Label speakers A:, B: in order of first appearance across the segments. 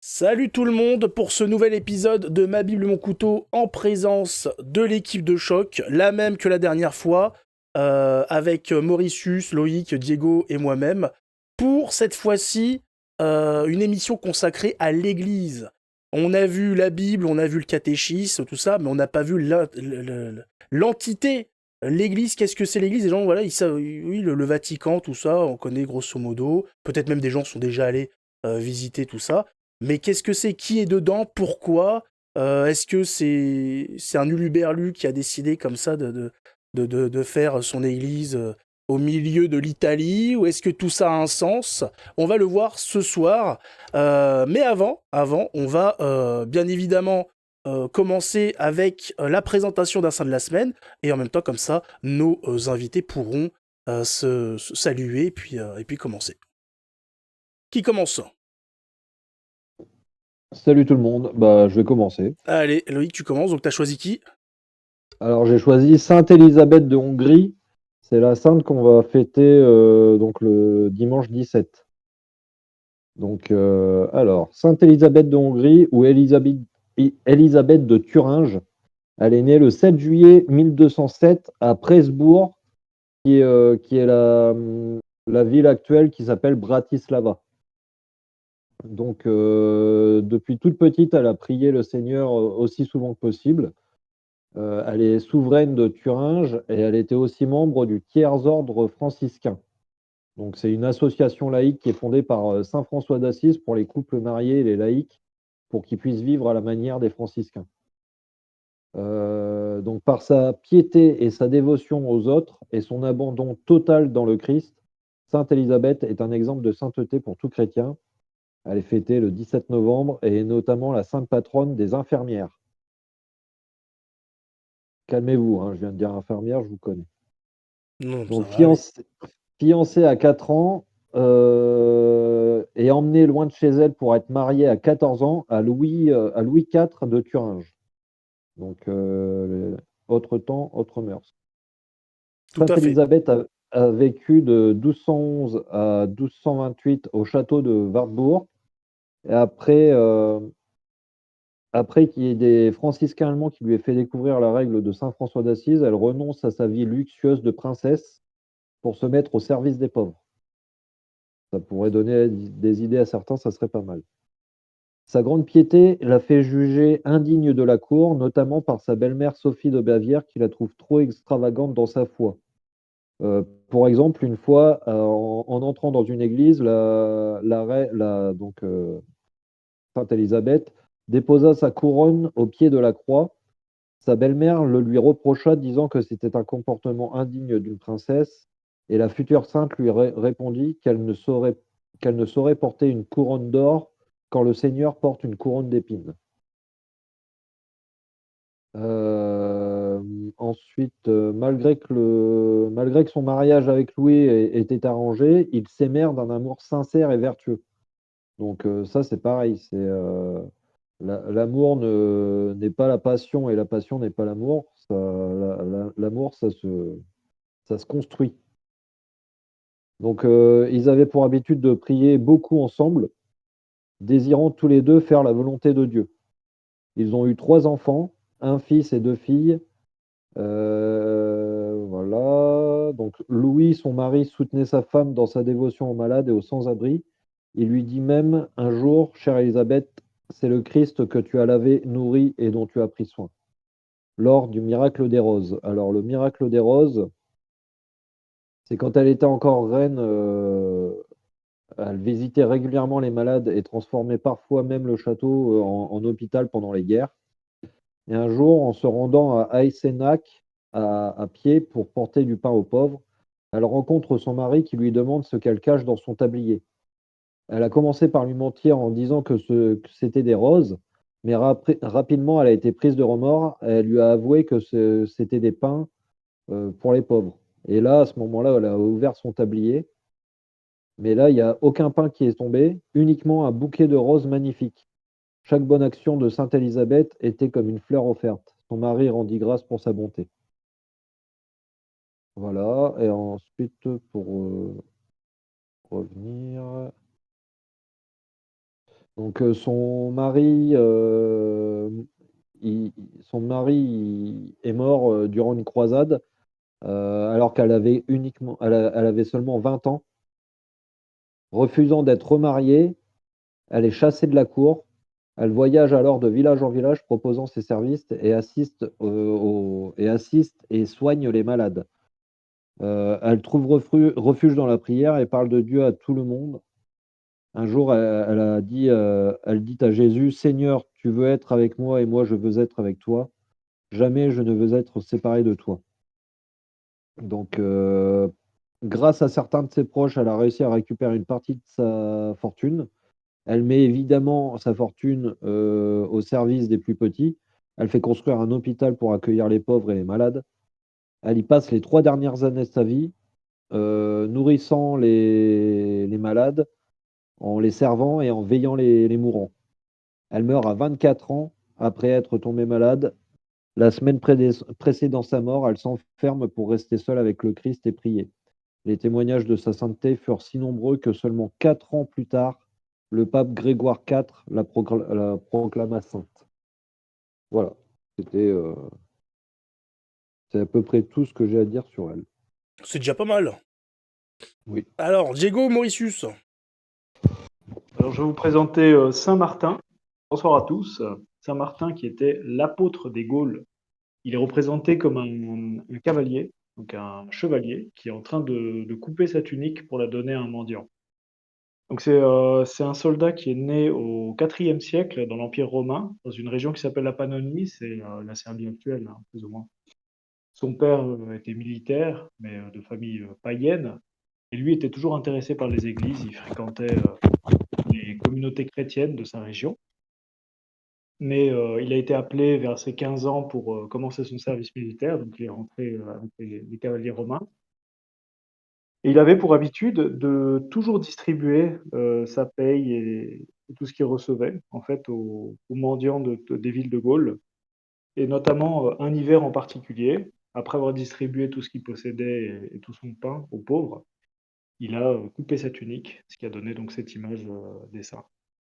A: Salut tout le monde pour ce nouvel épisode de Ma Bible et mon couteau en présence de l'équipe de choc, la même que la dernière fois, avec Mauritius, Loïc, Diego et moi-même, pour cette fois-ci une émission consacrée à l'Église. On a vu la Bible, on a vu le catéchisme, tout ça, mais on n'a pas vu l'entité. L'Église, qu'est-ce que c'est l'Église? Les gens, voilà, ils savent, oui, le Vatican, tout ça, on connaît grosso modo. Peut-être même des gens sont déjà allés visiter tout ça. Mais qu'est-ce que c'est? Qui est dedans? Pourquoi? Est-ce que c'est un uluberlu qui a décidé comme ça de faire son église au milieu de l'Italie? Ou est-ce que tout ça a un sens? On va le voir ce soir. Mais avant, on va bien évidemment commencer avec la présentation d'un saint de la semaine. Et en même temps, comme ça, nos invités pourront se saluer et puis commencer. Qui commence?
B: Salut tout le monde, je vais commencer.
A: Allez, Loïc, tu commences. Donc, t'as choisi qui?
B: Alors j'ai choisi Sainte Élisabeth de Hongrie. C'est la sainte qu'on va fêter donc le dimanche 17. Sainte Élisabeth de Hongrie ou Élisabeth de Thuringe. Elle est née le 7 juillet 1207 à Presbourg, qui est la ville actuelle qui s'appelle Bratislava. Depuis toute petite, elle a prié le Seigneur aussi souvent que possible. Elle est souveraine de Thuringe et elle était aussi membre du Tiers-Ordre franciscain. Donc, c'est une association laïque qui est fondée par saint François d'Assise pour les couples mariés et les laïcs, pour qu'ils puissent vivre à la manière des franciscains. Donc, par sa piété et sa dévotion aux autres et son abandon total dans le Christ, Sainte Élisabeth est un exemple de sainteté pour tout chrétien. Elle est fêtée le 17 novembre et est notamment la sainte patronne des infirmières. Calmez-vous, hein, je viens de dire infirmière, je vous connais.
A: Non, ça
B: Donc,
A: va aller.
B: fiancée à 4 ans et emmenée loin de chez elle pour être mariée à 14 ans à Louis IV de Thuringe. Donc, autre temps, autre mœurs.
A: Tout
B: Sainte
A: à fait.
B: Élisabeth a vécu de 1211 à 1228 au château de Wartburg. Et après qu'il y ait des franciscains allemands qui lui aient fait découvrir la règle de Saint François d'Assise, elle renonce à sa vie luxueuse de princesse pour se mettre au service des pauvres. Ça pourrait donner des idées à certains, ça serait pas mal. Sa grande piété l'a fait juger indigne de la cour, notamment par sa belle-mère Sophie de Bavière, qui la trouve trop extravagante dans sa foi. Pour exemple, une fois, en entrant dans une église, Sainte Élisabeth déposa sa couronne au pied de la croix. Sa belle-mère le lui reprocha, disant que c'était un comportement indigne d'une princesse, et la future sainte lui répondit qu'elle ne saurait porter une couronne d'or quand le Seigneur porte une couronne d'épines. Euh, malgré que son mariage avec Louis était arrangé, ils s'aimèrent d'un amour sincère et vertueux. Donc ça, c'est pareil. L'amour n'est pas la passion et la passion n'est pas l'amour. L'amour, ça se construit. Donc, ils avaient pour habitude de prier beaucoup ensemble, désirant tous les deux faire la volonté de Dieu. Ils ont eu 3 enfants, un fils et 2 filles. Voilà. Donc, Louis, son mari, soutenait sa femme dans sa dévotion aux malades et aux sans-abri. Il lui dit même un jour, chère Élisabeth, c'est le Christ que tu as lavé, nourri et dont tu as pris soin. Lors du miracle des roses. Alors, le miracle des roses, c'est quand elle était encore reine, elle visitait régulièrement les malades et transformait parfois même le château en hôpital pendant les guerres. Et un jour, en se rendant à Eisenach à pied pour porter du pain aux pauvres, elle rencontre son mari qui lui demande ce qu'elle cache dans son tablier. Elle a commencé par lui mentir en disant que c'était des roses, mais rapidement, elle a été prise de remords. Elle lui a avoué que c'était des pains pour les pauvres. Et là, à ce moment-là, elle a ouvert son tablier. Mais là, il n'y a aucun pain qui est tombé, uniquement un bouquet de roses magnifiques. Chaque bonne action de Sainte Élisabeth était comme une fleur offerte. Son mari rendit grâce pour sa bonté. Voilà. Et ensuite, pour revenir. Donc il- son mari est mort durant une croisade alors qu'elle avait elle avait seulement 20 ans. Refusant d'être remariée, elle est chassée de la cour. Elle voyage alors de village en village proposant ses services et assiste et soigne les malades. Elle trouve refuge dans la prière et parle de Dieu à tout le monde. Un jour, elle dit à Jésus, Seigneur, tu veux être avec moi et moi je veux être avec toi. Jamais je ne veux être séparé de toi. Donc, grâce à certains de ses proches, elle a réussi à récupérer une partie de sa fortune. Elle met évidemment sa fortune au service des plus petits. Elle fait construire un hôpital pour accueillir les pauvres et les malades. Elle y passe les 3 dernières années de sa vie, nourrissant les malades, en les servant et en veillant les mourants. Elle meurt à 24 ans après être tombée malade. La semaine précédant sa mort, elle s'enferme pour rester seule avec le Christ et prier. Les témoignages de sa sainteté furent si nombreux que seulement 4 ans plus tard, le pape Grégoire IV la proclama sainte. Voilà, c'était, c'est à peu près tout ce que j'ai à dire sur elle.
A: C'est déjà pas mal.
B: Oui.
A: Alors, Diego Mauritius.
C: Alors, je vais vous présenter Saint Martin. Bonsoir à tous. Saint Martin, qui était l'apôtre des Gaules. Il est représenté comme un cavalier, donc un chevalier, qui est en train de couper sa tunique pour la donner à un mendiant. Donc, c'est un soldat qui est né au IVe siècle dans l'Empire romain, dans une région qui s'appelle la Pannonie, c'est la Serbie actuelle, hein, plus ou moins. Son père était militaire, mais de famille païenne, et lui était toujours intéressé par les églises. Il fréquentait les communautés chrétiennes de sa région. Mais il a été appelé vers ses 15 ans pour commencer son service militaire, donc il est rentré avec les cavaliers romains. Et il avait pour habitude de toujours distribuer sa paye et tout ce qu'il recevait, en fait, aux mendiants des villes de Gaulle, et notamment un hiver en particulier. Après avoir distribué tout ce qu'il possédait et tout son pain aux pauvres, il a coupé sa tunique, ce qui a donné donc cette image des saints.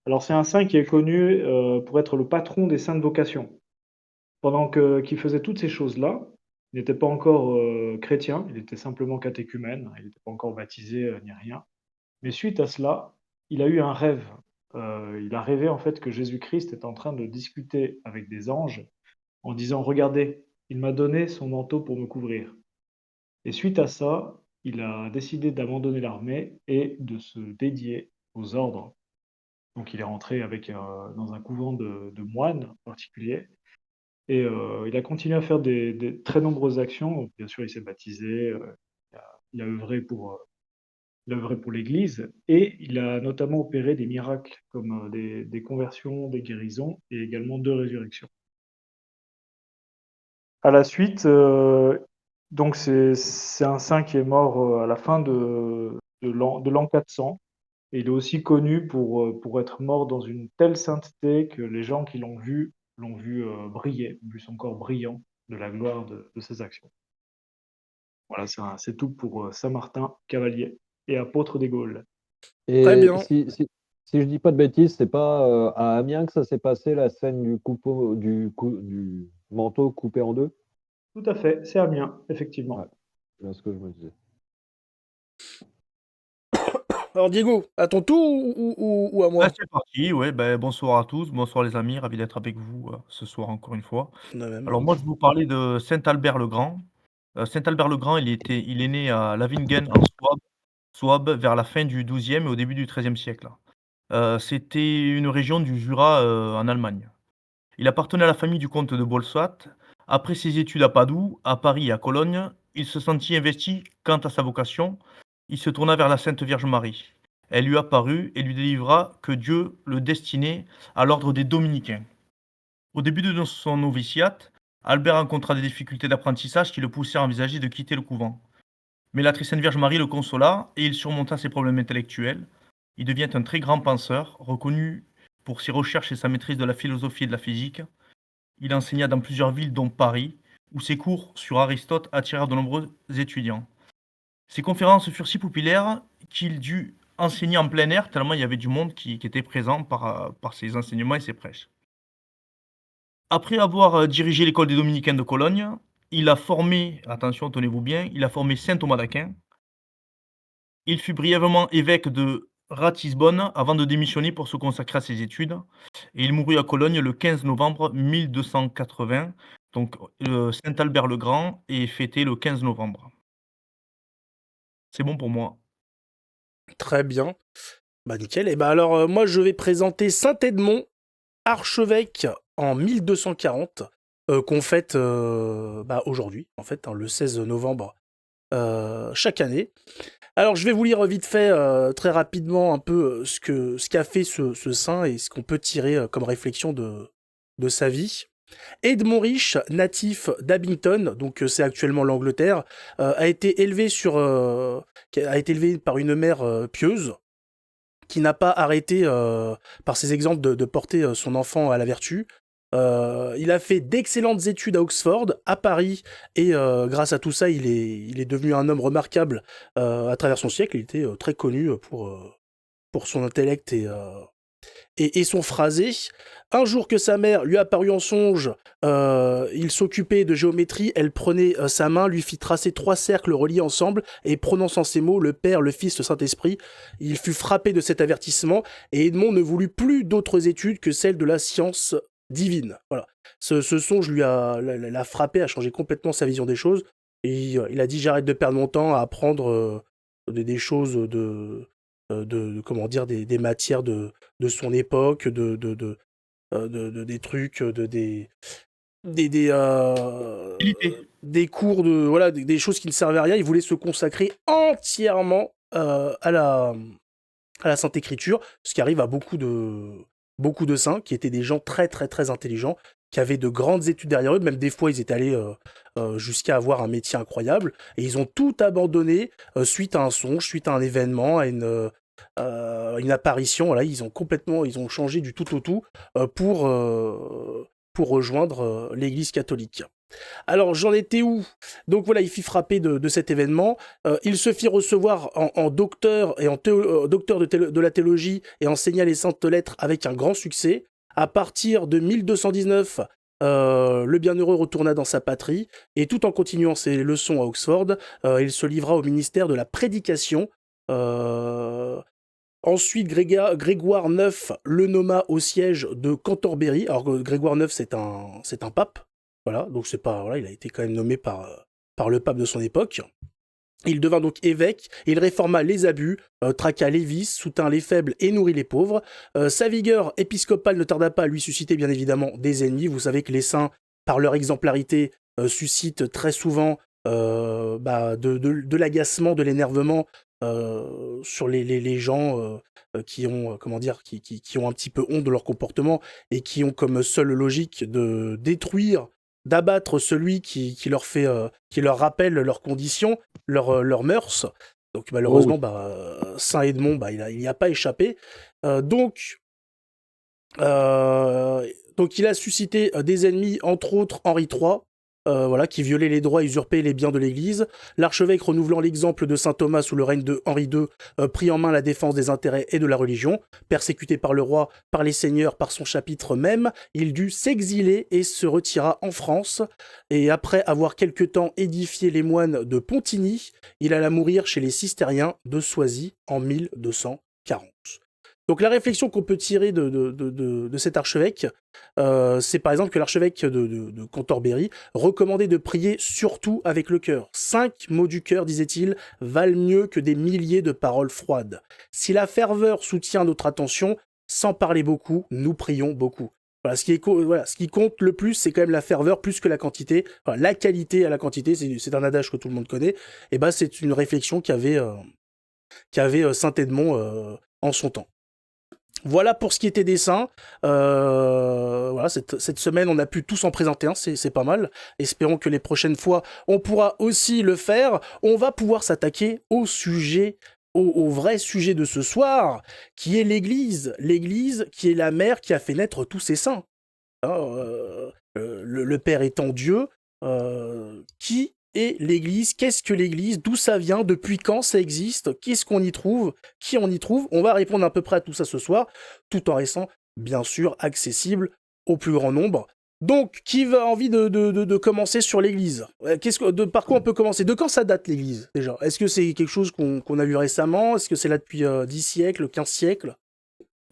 C: Alors c'est un saint qui est connu pour être le patron des saintes vocations. Qu'il faisait toutes ces choses-là, il n'était pas encore chrétien, il était simplement catéchumène, il n'était pas encore baptisé ni rien. Mais suite à cela, il a eu un rêve. Il a rêvé en fait que Jésus-Christ est en train de discuter avec des anges en disant, regardez, il m'a donné son manteau pour me couvrir. Et suite à ça, il a décidé d'abandonner l'armée et de se dédier aux ordres. Donc il est rentré dans un couvent de moines en particulier. Et il a continué à faire des très nombreuses actions. Bien sûr, il s'est baptisé, il a œuvré il a œuvré pour l'Église et il a notamment opéré des miracles comme des conversions, des guérisons et également 2 résurrections. À la suite, donc c'est un saint qui est mort à la fin de l'an 400. Et il est aussi connu pour être mort dans une telle sainteté que les gens qui l'ont vu briller, vu son corps brillant de la gloire de ses actions. Voilà, c'est tout pour Saint Martin, cavalier et apôtre des Gaules.
A: Très
B: Et
A: bien.
B: si je dis pas de bêtises, c'est pas à Amiens que ça s'est passé, la scène du manteau coupé en deux?
C: Tout à fait, c'est Amiens,
B: Ouais,
C: effectivement.
B: c'est bien ce que je me disais.
A: Alors, Diego, à ton tour ou à
D: Ouais,
A: moi?
D: c'est parti, ouais, ben, bonsoir à tous, bonsoir les amis, ravi d'être avec vous ce soir encore une fois.
A: De même.
D: Alors moi, je vais vous parler de Saint Albert le Grand. Saint Albert le Grand, il est né à Lavingen en Souabe vers la fin du XIIe et au début du XIIIe siècle. C'était une région du Jura en Allemagne. Il appartenait à la famille du comte de Bolswat. Après ses études à Padoue, à Paris et à Cologne, il se sentit investi quant à sa vocation. Il se tourna vers la Sainte Vierge Marie. Elle lui apparut et lui délivra que Dieu le destinait à l'ordre des Dominicains. Au début de son noviciat, Albert rencontra des difficultés d'apprentissage qui le poussèrent à envisager de quitter le couvent. Mais la très Sainte Vierge Marie le consola et il surmonta ses problèmes intellectuels. Il devient un très grand penseur, reconnu pour ses recherches et sa maîtrise de la philosophie et de la physique. Il enseigna dans plusieurs villes, dont Paris, où ses cours sur Aristote attirèrent de nombreux étudiants. Ses conférences furent si populaires qu'il dut enseigner en plein air tellement il y avait du monde qui était présent par ses enseignements et ses prêches. Après avoir, dirigé l'école des dominicains de Cologne, il a formé, attention tenez-vous bien, il a formé saint Thomas d'Aquin. Il fut brièvement évêque de Ratisbonne avant de démissionner pour se consacrer à ses études et il mourut à Cologne le 15 novembre 1280. Donc, saint Albert le Grand est fêté le 15 novembre. C'est bon pour moi.
A: Très bien. Bah nickel. Et bah alors, moi, je vais présenter saint Edmond, archevêque en 1240, qu'on fête aujourd'hui, en fait, hein, le 16 novembre chaque année. Alors, je vais vous lire vite fait, très rapidement, un peu ce qu'a fait ce saint et ce qu'on peut tirer comme réflexion de sa vie. Edmond Riche, natif d'Abington, donc c'est actuellement l'Angleterre, a été élevé par une mère pieuse qui n'a pas arrêté, par ses exemples, de porter son enfant à la vertu. Il a fait d'excellentes études à Oxford, à Paris, et grâce à tout ça, il est devenu un homme remarquable à travers son siècle. Il était très connu pour son intellect et son phrasé. Un jour que sa mère lui apparut en songe, il s'occupait de géométrie, elle prenait sa main, lui fit tracer 3 cercles reliés ensemble, et prononçant ces mots, le Père, le Fils, le Saint-Esprit, il fut frappé de cet avertissement, et Edmond ne voulut plus d'autres études que celles de la science divine. Voilà. Ce songe l'a frappé, a changé complètement sa vision des choses, et il a dit: j'arrête de perdre mon temps à apprendre des choses comment dire, des matières de son époque, des trucs,
D: Utilité.
A: des cours de voilà, des choses qui ne servaient à rien. Il voulait se consacrer entièrement à la Sainte Écriture, ce qui arrive à beaucoup de saints qui étaient des gens très très très intelligents, qui avaient de grandes études derrière eux. Même des fois, ils étaient allés jusqu'à avoir un métier incroyable, et ils ont tout abandonné suite à un songe, suite à un événement, à une apparition. Voilà, ils ont changé du tout au tout pour rejoindre l'Église catholique. Alors, j'en étais où? Donc voilà, il fit frapper de cet événement. Il se fit recevoir en docteur et docteur de la théologie, et enseigna les saintes lettres avec un grand succès. À partir de 1219, le bienheureux retourna dans sa patrie, et tout en continuant ses leçons à Oxford, il se livra au ministère de la prédication. Ensuite, Grégoire IX le nomma au siège de Cantorbéry. Alors, Grégoire IX, c'est un pape. Voilà, donc c'est pas, voilà, il a été quand même nommé par le pape de son époque. Il devint donc évêque, et il réforma les abus, traqua les vices, soutint les faibles et nourrit les pauvres. Sa vigueur épiscopale ne tarda pas à lui susciter bien évidemment des ennemis. Vous savez que les saints, par leur exemplarité, suscitent très souvent de l'agacement, de l'énervement sur les gens qui ont, qui ont un petit peu honte de leur comportement, et qui ont comme seule logique de détruire, d'abattre celui qui leur rappelle leurs conditions, leurs mœurs. Donc malheureusement, Saint Edmond, il n'y a pas échappé. Donc il a suscité des ennemis, entre autres Henri III, qui violait les droits et usurpait les biens de l'Église. L'archevêque, renouvelant l'exemple de saint Thomas sous le règne de Henri II, prit en main la défense des intérêts et de la religion. Persécuté par le roi, par les seigneurs, par son chapitre même, il dut s'exiler et se retira en France. Et après avoir quelque temps édifié les moines de Pontigny, il alla mourir chez les Cistériens de Soisy en 1240. Donc la réflexion qu'on peut tirer de cet archevêque, c'est par exemple que l'archevêque de Cantorbéry recommandait de prier surtout avec le cœur. 5 mots du cœur, disait-il, valent mieux que des milliers de paroles froides. Si la ferveur soutient notre attention, sans parler beaucoup, nous prions beaucoup. Voilà, ce qui compte le plus, c'est quand même la ferveur plus que la quantité. Enfin, la qualité à la quantité, c'est un adage que tout le monde connaît. Et c'est une réflexion qu'avait saint Edmond en son temps. Voilà pour ce qui était des saints. Cette semaine, on a pu tous en présenter un, c'est pas mal. Espérons que les prochaines fois, on pourra aussi le faire. On va pouvoir s'attaquer au vrai sujet de ce soir, qui est l'Église. L'Église qui est la mère qui a fait naître tous ces saints. Le Père étant Dieu, qui est l'Église? Qu'est-ce que l'Église? D'où ça vient? Depuis quand ça existe? Qu'est-ce qu'on y trouve? Qui on y trouve? On va répondre à peu près à tout ça ce soir, tout en restant, bien sûr, accessible au plus grand nombre. Donc, qui a envie de commencer sur l'Église? Par quoi on peut commencer? De quand ça date l'Église, déjà? Est-ce que c'est quelque chose qu'on a vu récemment? Est-ce que c'est là depuis 10 siècles, 15 siècles?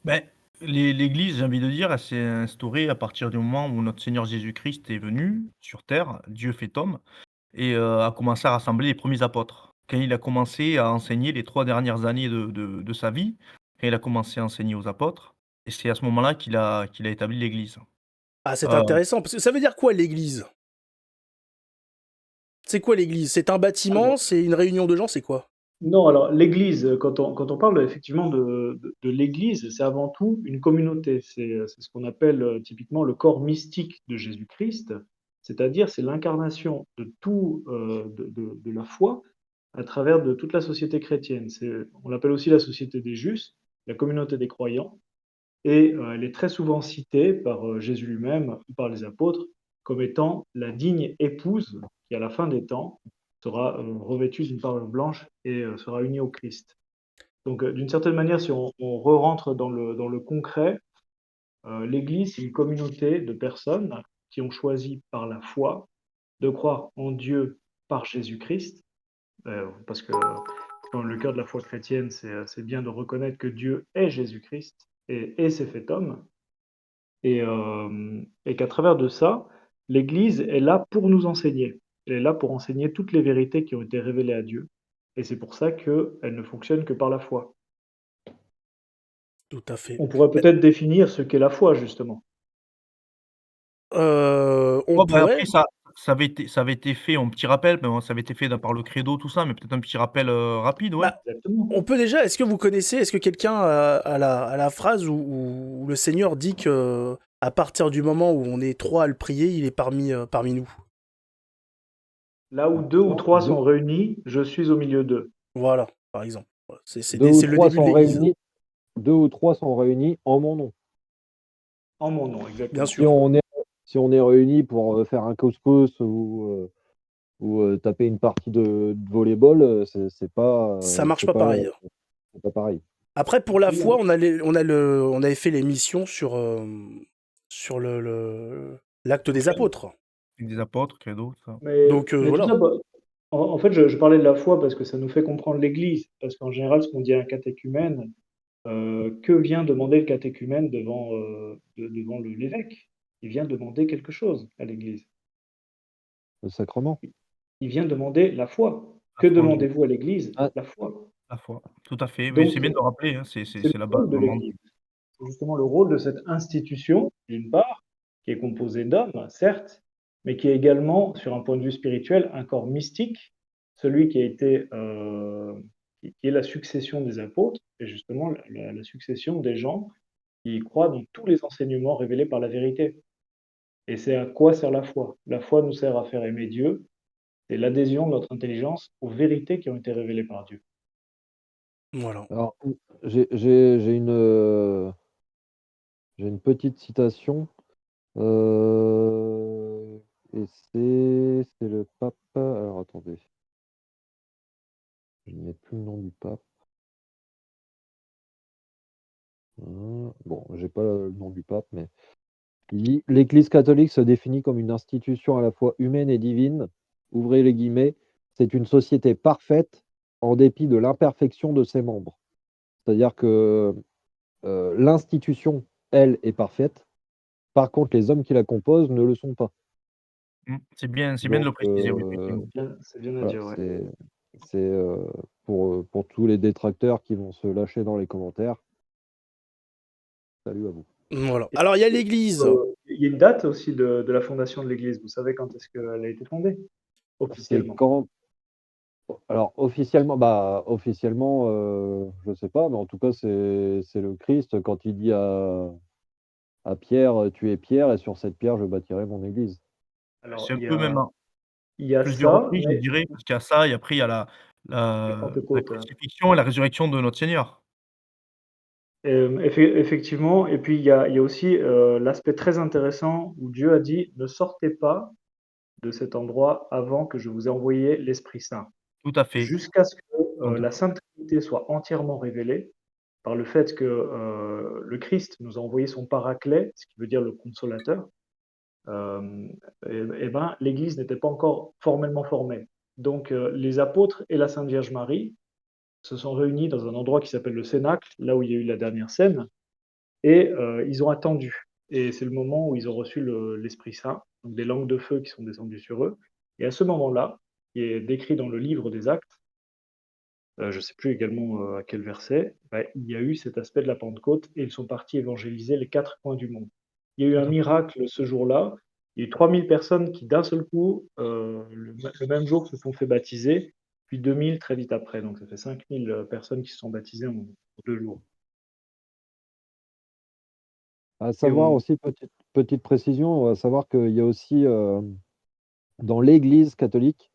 D: Ben, l'Église, j'ai envie de dire, elle s'est instaurée à partir du moment où notre Seigneur Jésus-Christ est venu sur terre, Dieu fait homme, et a commencé à rassembler les premiers apôtres. Quand il a commencé à enseigner les 3 dernières années de sa vie, quand il a commencé à enseigner aux apôtres, et c'est à ce moment-là qu'il a établi l'Église.
A: Ah, c'est
D: Heu,
A: intéressant, parce que ça veut dire quoi l'Église? C'est quoi l'Église? C'est un bâtiment?
C: Alors,
A: C'est une réunion de gens? C'est quoi?
C: non, alors l'Église, quand on parle effectivement de l'Église, c'est avant tout une communauté. C'est ce qu'on appelle typiquement le corps mystique de Jésus-Christ, c'est-à-dire c'est l'incarnation de tout, de la foi à travers de toute la société chrétienne. On l'appelle aussi la société des justes, la communauté des croyants, et elle est très souvent citée par Jésus lui-même ou par les apôtres comme étant la digne épouse qui, à la fin des temps, sera revêtue d'une parure blanche et sera unie au Christ. Donc, d'une certaine manière, si on re-rentre dans le concret, l'Église, c'est une communauté de personnes qui ont choisi par la foi de croire en Dieu par Jésus-Christ, parce que dans le cœur de la foi chrétienne, c'est bien de reconnaître que Dieu est Jésus-Christ et s'est fait homme, et qu'à travers de ça, l'Église est là pour nous enseigner. Elle est là pour enseigner toutes les vérités qui ont été révélées à Dieu. Et c'est pour ça qu'elle ne fonctionne que par la foi.
A: Tout à fait.
C: On pourrait
A: Mais,
C: peut-être définir ce qu'est la foi, justement.
A: on
D: ouais, bah, après
A: pourrait.
D: ça avait été fait en petit rappel, mais bon, ça avait été fait par le credo, tout ça, mais peut-être un petit rappel, rapide, ouais?
A: Bah,
C: Exactement.
A: on peut déjà. Est-ce que vous connaissez? Est-ce que quelqu'un a la phrase où le Seigneur dit que à partir du moment où on est trois à le prier, il est parmi nous.
C: Là où deux ou trois
B: Deux,
C: sont réunis, je suis au milieu d'eux.
A: Voilà, par exemple. Voilà, C'est c'est
B: deux
A: des-
B: ou
A: c'est le
B: trois
A: début de
B: sont
A: l'Église,
B: réunis, deux ou trois sont réunis en mon nom.
C: En mon nom,
A: bien
C: exactement.
B: Si
A: sûr.
B: on est, si on est réunis pour faire un couscous ou taper une partie de volleyball,
A: Ça marche pas pareil.
B: c'est pas pareil.
A: Après, pour la foi, on avait fait l'émission sur l'acte des apôtres.
D: Des apôtres, credo, tout ça.
A: Donc
C: Mais tout
A: voilà.
C: ça, bah, en fait, je parlais de la foi parce que ça nous fait comprendre l'Église. Parce qu'en général, ce qu'on dit à un catéchumène, que vient demander le catéchumène devant l'évêque? Il vient demander quelque chose à l'Église.
B: Le sacrement.
C: Il vient demander la foi.
D: La
C: Que
D: foi en Jésus,
C: demandez-vous à l'Église?
B: Ah,
C: La foi.
D: la foi, tout à fait. Oui, c'est
C: Donc,
D: bien de le rappeler, hein, c'est c'est
C: c'est le
D: c'est la base
C: rôle de
D: vraiment.
C: l'Église. C'est justement le rôle de cette institution, d'une part, qui est composée d'hommes, certes, mais qui est également, sur un point de vue spirituel, un corps mystique, celui qui a été, qui est la succession des apôtres, et justement la succession des gens qui croient dans tous les enseignements révélés par la vérité. Et c'est à quoi sert la foi? La foi nous sert à faire aimer Dieu, c'est l'adhésion de notre intelligence aux vérités qui ont été révélées par Dieu.
A: Voilà.
B: alors, j'ai une petite citation, et c'est le pape. Alors attendez, je n'ai plus le nom du pape. Bon, j'ai pas le nom du pape, mais il dit: «L'Église catholique se définit comme une institution à la fois humaine et divine. Ouvrez les guillemets. C'est une société parfaite en dépit de l'imperfection de ses membres». C'est-à-dire que l'institution, elle, est parfaite. Par contre, les hommes qui la composent ne le sont pas.
D: C'est bien de
B: Donc
D: le préciser, oui, effectivement.
C: C'est bien à
B: voilà,
C: dire, ouais.
B: c'est pour tous les détracteurs qui vont se lâcher dans les commentaires, salut à vous.
A: Voilà. Alors il y a l'Église.
C: Il y a une date aussi de la fondation de l'Église. Vous savez quand est-ce qu'elle a été fondée?
B: C'est
C: Officiellement.
B: quand Alors officiellement, je sais pas, mais en tout cas, c'est le Christ quand il dit à Pierre: «Tu es Pierre et sur cette pierre je bâtirai mon église».
C: Alors,
D: C'est un peu même à
C: il y a
D: plusieurs
C: ça,
D: reprises, je
C: mais
D: dirais, parce qu'il y a ça et après il y a la
C: il y a
D: la
C: Pentecôte.
D: crucifixion et la résurrection de notre Seigneur.
C: Effectivement, et puis il y a aussi l'aspect très intéressant où Dieu a dit: «Ne sortez pas de cet endroit avant que je vous ai envoyé l'Esprit Saint,
D: Tout à fait.
C: jusqu'à ce que
D: Donc,
C: la Sainte Trinité soit entièrement révélée par le fait que le Christ nous a envoyé son Paraclet, ce qui veut dire le Consolateur. euh, et ben, l'Église n'était pas encore formellement formée. Donc les apôtres et la Sainte Vierge Marie se sont réunis dans un endroit qui s'appelle le Cénacle, là où il y a eu la dernière scène, et ils ont attendu. Et c'est le moment où ils ont reçu l'Esprit Saint, donc des langues de feu qui sont descendues sur eux. Et à ce moment-là, qui est décrit dans le livre des Actes, je ne sais plus également à quel verset, bah, il y a eu cet aspect de la Pentecôte et ils sont partis évangéliser les quatre coins du monde. Il y a eu
D: tout
C: un
D: à fait.
C: miracle ce jour-là. Il y a eu 3000 personnes qui, d'un seul coup, le même jour, se sont fait baptiser, puis 2000 très vite après. Donc ça fait 5000 personnes qui se sont baptisées en 2 jours.
B: À
C: Et
B: savoir aussi, petite précision, à savoir qu'il y a aussi dans l'Église catholique,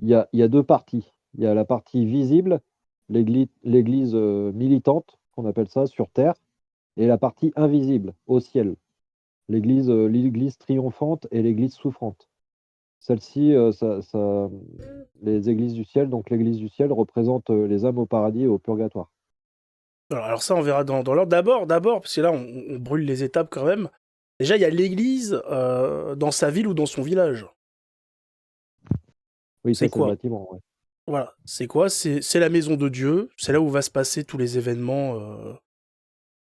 B: il y a deux parties. Il y a la partie visible, l'Église militante, qu'on appelle ça, sur terre, et la partie invisible, au ciel, l'Église triomphante et l'Église souffrante. Celle-ci, les églises du ciel, donc l'Église du ciel représente les âmes au paradis et au purgatoire.
A: Alors ça, on verra dans l'ordre. D'abord, parce que là, on brûle les étapes quand même. Déjà, il y a l'église dans sa ville ou dans son village.
B: Oui, ça
A: C'est
B: c'est le
A: quoi?
B: bâtiment, ouais.
A: Voilà. C'est quoi? C'est la maison de Dieu. C'est là où va se passer tous les événements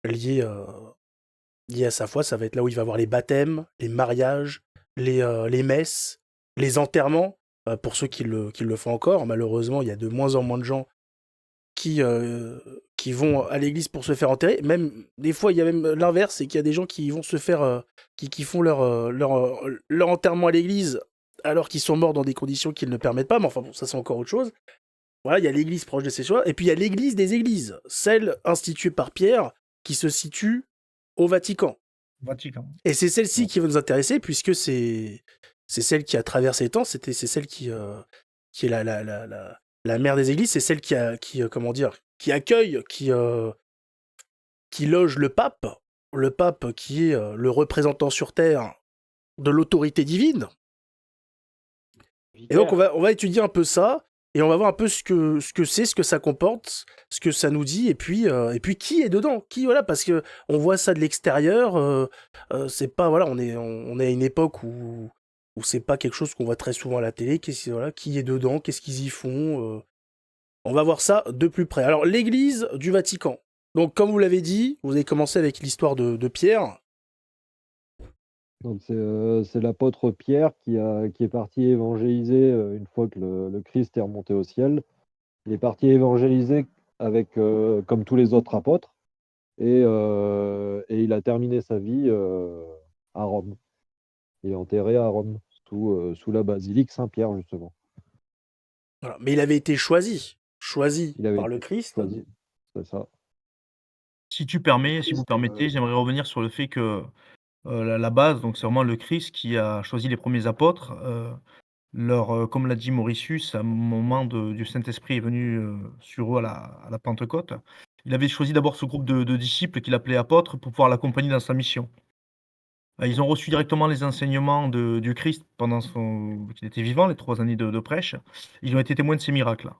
A: liés, liés à sa foi. Ça va être là où il va avoir les baptêmes, les mariages, les messes, les enterrements. Pour ceux qui le font encore. Malheureusement, il y a de moins en moins de gens qui vont à l'église pour se faire enterrer. Même des fois, il y a même l'inverse, c'est qu'il y a des gens qui vont se faire, qui font leur enterrement à l'église alors qu'ils sont morts dans des conditions qui ne le permettent pas. Mais enfin bon, ça c'est encore autre chose. Voilà, il y a l'église proche de ses choix, et puis il y a l'église des églises, celle instituée par Pierre, qui se situe au Vatican.
D: Vatican.
A: Et c'est celle-ci
B: Ouais.
A: qui va nous intéresser, puisque c'est celle qui a traversé les temps, c'est celle qui est la mère des églises, c'est celle comment dire, qui accueille, qui loge le pape qui est le représentant sur Terre de l'autorité divine. Et donc
C: vicaire.
A: on va étudier un peu ça, et on va voir un peu ce que c'est, ce que ça comporte, ce que ça nous dit, et puis qui est dedans, qui, voilà, parce que on voit ça de l'extérieur, c'est pas, voilà, on est à une époque où c'est pas quelque chose qu'on voit très souvent à la télé, voilà, qui est dedans, qu'est-ce qu'ils y font, on va voir ça de plus près. Alors, l'église du Vatican. Donc, comme vous l'avez dit, vous avez commencé avec l'histoire de Pierre.
B: Donc c'est l'apôtre Pierre qui est parti évangéliser une fois que le Christ est remonté au ciel. Il est parti évangéliser avec, comme tous les autres apôtres, et il a terminé sa vie à Rome. Il est enterré à Rome, sous la basilique Saint-Pierre, justement.
A: Voilà. Mais il avait été choisi
B: Il avait
A: par le
B: été
A: Christ.
B: choisi, c'est ça.
D: Si
C: Le
D: si vous
C: Christ,
D: permettez, j'aimerais revenir sur le fait que la base, donc c'est vraiment le Christ qui a choisi les premiers apôtres. Comme l'a dit Mauritius, à un moment du Saint-Esprit est venu sur eux à la Pentecôte. Il avait choisi d'abord ce groupe de disciples qu'il appelait apôtres pour pouvoir l'accompagner dans sa mission. Ils ont reçu directement les enseignements du Christ pendant qu'il était vivant, les 3 années de prêche. Ils ont été témoins de ces miracles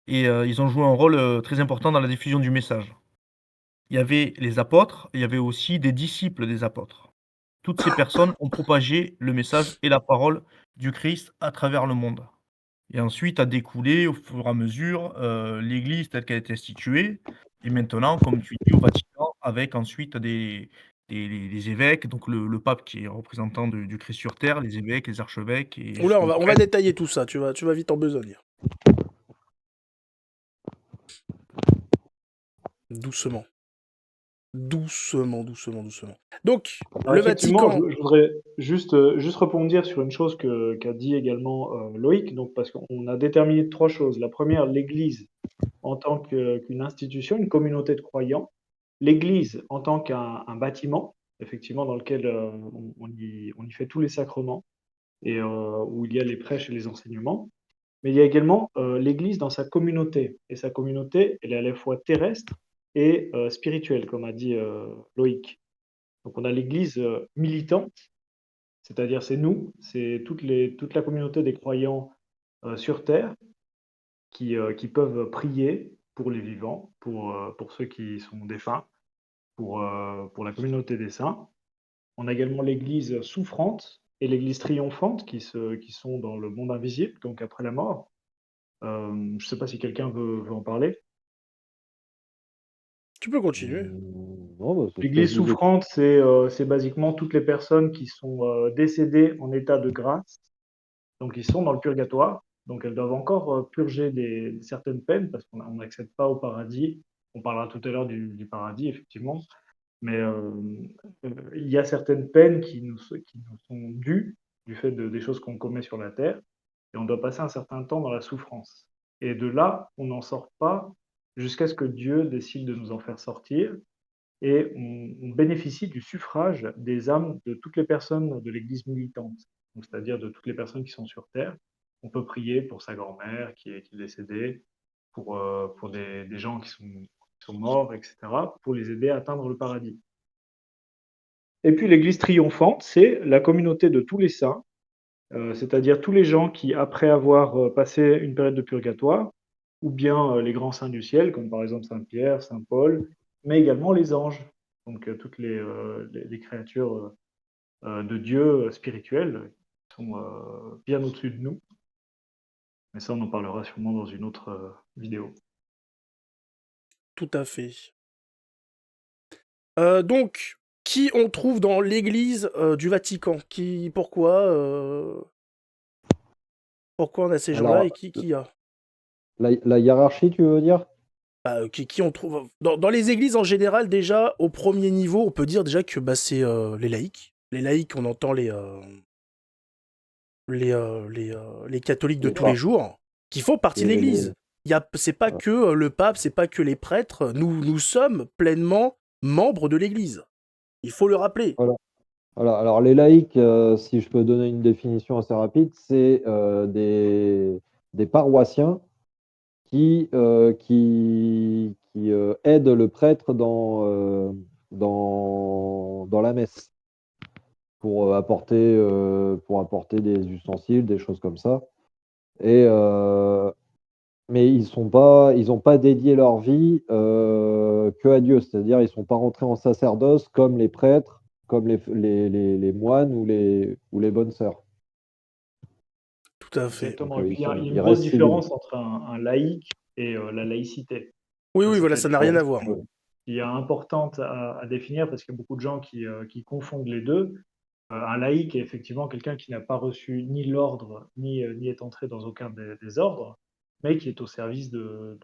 D: et ils ont joué un rôle très important dans la diffusion du message. Il y avait les apôtres, il y avait aussi des disciples des apôtres. Toutes ces personnes ont propagé le message et la parole du Christ à travers le monde. Et ensuite a découlé au fur et à mesure, l'Église telle qu'elle a été instituée et maintenant, comme tu dis, au Vatican avec ensuite les évêques, donc le pape qui est représentant du Christ sur terre, les évêques, les archevêques et
A: Oula,
D: jusqu'aux
A: on va
D: prêtres.
A: détailler tout ça, tu vas vite en besogne. Doucement. Doucement. Donc,
C: Alors
A: le
C: effectivement,
A: Vatican.
C: je voudrais juste rebondir sur une chose qu'a dit également Loïc, donc parce qu'on a déterminé 3 choses. La première, l'Église en tant qu'une institution, une communauté de croyants, l'Église en tant qu'un bâtiment, effectivement, dans lequel on y fait tous les sacrements et où il y a les prêches et les enseignements. Mais il y a également l'Église dans sa communauté. Et sa communauté, elle est à la fois terrestre et spirituelle, comme a dit Loïc. Donc on a l'Église militante, c'est-à-dire c'est nous, c'est toute la communauté des croyants sur Terre qui peuvent prier pour les vivants, pour ceux qui sont défunts, pour la communauté des saints. On a également l'Église souffrante et l'Église triomphante qui sont dans le monde invisible, donc après la mort. Je ne sais pas si quelqu'un veut en parler.
A: Tu peux continuer.
B: Non, bah, c'est ce que
C: L'Église
B: je disais.
C: souffrante, c'est basiquement toutes les personnes qui sont décédées en état de grâce, donc ils sont dans le purgatoire, donc elles doivent encore purger certaines peines parce qu'on n'accède pas au paradis. On parlera tout à l'heure du paradis, effectivement, mais il y a certaines peines qui nous sont dues du fait des choses qu'on commet sur la terre, et on doit passer un certain temps dans la souffrance. Et de là, on n'en sort pas jusqu'à ce que Dieu décide de nous en faire sortir, et on bénéficie du suffrage des âmes de toutes les personnes de l'Église militante, donc c'est-à-dire de toutes les personnes qui sont sur Terre. On peut prier pour sa grand-mère qui est décédée, pour des gens qui sont morts, etc., pour les aider à atteindre le paradis. Et puis l'Église triomphante, c'est la communauté de tous les saints, c'est-à-dire tous les gens qui, après avoir passé une période de purgatoire, ou bien les grands saints du ciel, comme par exemple Saint Pierre, Saint Paul, mais également les anges, donc toutes les créatures de Dieu spirituelles qui sont bien au-dessus de nous. Mais ça, on en parlera sûrement dans une autre vidéo.
A: Tout à fait. Donc, qui on trouve dans l'église du Vatican? Pourquoi on a ces gens-là
B: Alors,
A: et qui y a?
B: la hiérarchie, tu veux dire?
A: Qui on trouve dans les églises en général, déjà au premier niveau, on peut dire déjà que c'est les laïcs. Les laïcs, on entend les catholiques de
B: Les
A: tous les
B: papes.
A: jours, qui font partie de l'église. C'est pas
B: Ouais.
A: que le pape, c'est pas que les prêtres. Nous sommes pleinement membres de l'église. Il faut le rappeler.
B: Voilà, alors les laïcs, si je peux donner une définition assez rapide, c'est des paroissiens qui aident le prêtre dans la messe pour apporter des ustensiles, des choses comme ça. Mais ils ont pas dédié leur vie que à Dieu, c'est-à-dire ils sont pas rentrés en sacerdoce comme les prêtres, comme les moines ou les bonnes sœurs.
A: Tout à fait.
B: Donc
C: Exactement. Et puis il y a une
B: ils
C: grosse
B: restent civils.
C: différence entre un laïc et la laïcité.
A: Oui,
C: Ça,
A: oui,
C: c'est
A: voilà,
C: quelque
A: ça n'a rien
C: chose
A: à voir.
C: qui est importante à définir parce qu'il y a beaucoup de gens qui confondent les deux. Un laïc est effectivement quelqu'un qui n'a pas reçu ni l'ordre, ni est entré dans aucun des ordres, mais qui est au service de